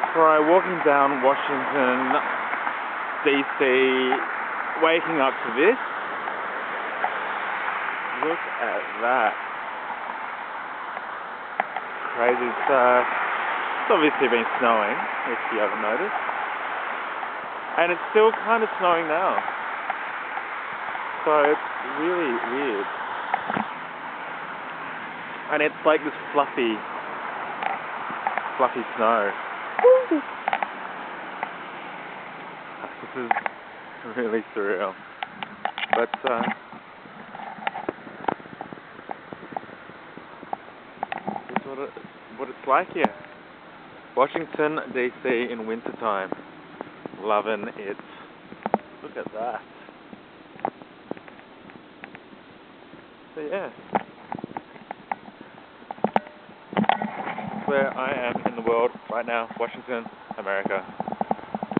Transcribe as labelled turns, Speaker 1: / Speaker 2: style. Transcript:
Speaker 1: Right, walking down Washington, D.C., waking up to this. Look at that. Crazy. It's obviously been snowing, if you haven't noticed. And it's still kind of snowing now. So it's really weird. And it's like this fluffy snow. This is really surreal. But this is what it's like here. Washington, D.C. in wintertime. Loving it. Look at that. So yeah. That's where I am in the world right now. Washington, America.